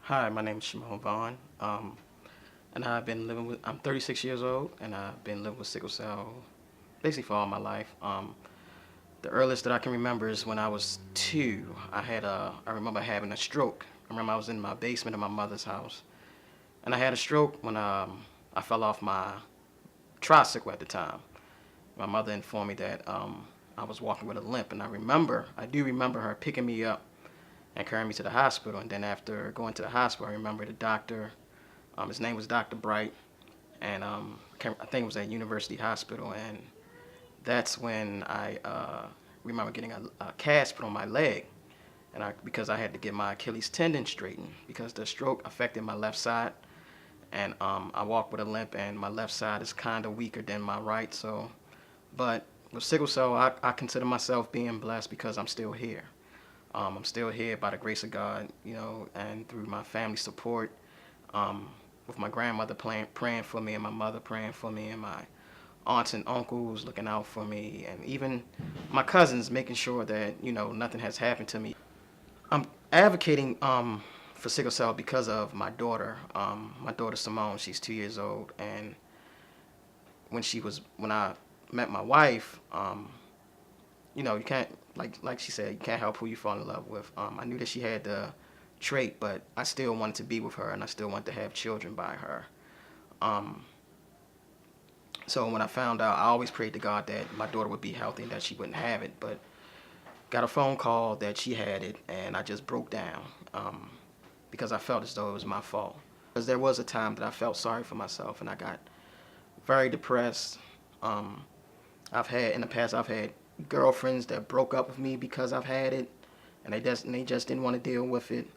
Hi, my name is Shamar, and I'm 36 years old, and I've been living with sickle cell basically for all my life. The earliest that I can remember is when I was 2. I remember having a stroke. I remember I was in my basement of my mother's house, and I had a stroke when I fell off my tricycle at the time. My mother informed me that I was walking with a limp, and I do remember her picking me up and carrying me to the hospital. And then after going to the hospital, I remember the doctor. His name was Dr. Bright, and I think it was at University Hospital. And that's when I remember getting a cast put on my leg, and because I had to get my Achilles tendon straightened because the stroke affected my left side, and I walk with a limp, and my left side is kind of weaker than my right. So, but with sickle cell, I consider myself being blessed because I'm still here. I'm still here by the grace of God, and through my family support, with my grandmother praying for me, and my mother praying for me, and my aunts and uncles looking out for me, and even my cousins making sure that nothing has happened to me. I'm advocating for sickle cell because of my daughter. My daughter Simone, she's 2 years old, and when I met my wife, you can't, like she said, you can't help who you fall in love with. I knew that she had the trait, but I still wanted to be with her, and I still wanted to have children by her. So when I found out, I always prayed to God that my daughter would be healthy and that she wouldn't have it. But got a phone call that she had it, and I just broke down because I felt as though it was my fault. Because there was a time that I felt sorry for myself, and I got very depressed. In the past, I've had girlfriends that broke up with me because I've had it, and they just didn't want to deal with it.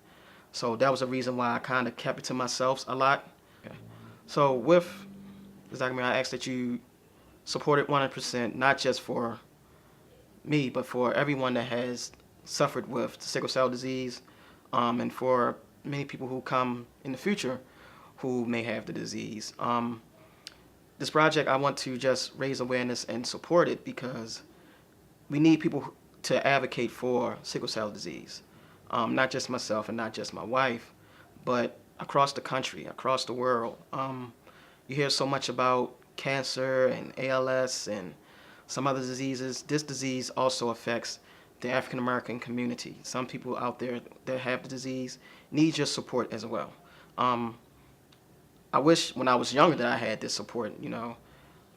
So that was the reason why I kind of kept it to myself a lot. Okay. So with this document, I ask that you support it 100%, not just for me, but for everyone that has suffered with sickle cell disease, and for many people who come in the future who may have the disease. This project, I want to just raise awareness and support it because we need people to advocate for sickle cell disease. Not just myself and not just my wife, but across the country, across the world. You hear so much about cancer and ALS and some other diseases. This disease also affects the African American community. Some people out there that have the disease need your support as well. I wish when I was younger that I had this support,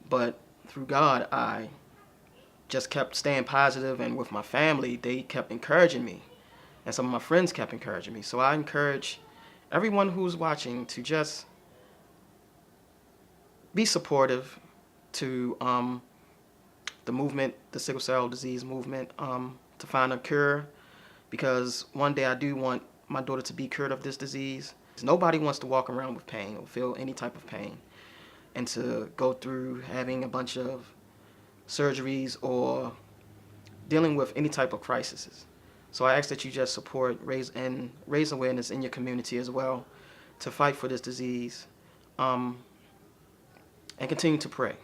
but through God, I just kept staying positive, and with my family, they kept encouraging me, and some of my friends kept encouraging me. So I encourage everyone who's watching to just be supportive to the movement, the sickle cell disease movement, to find a cure, because one day I do want my daughter to be cured of this disease. Nobody wants to walk around with pain or feel any type of pain, and to go through having a bunch of surgeries or dealing with any type of crises. So I ask that you just support, raise awareness in your community as well to fight for this disease, and continue to pray.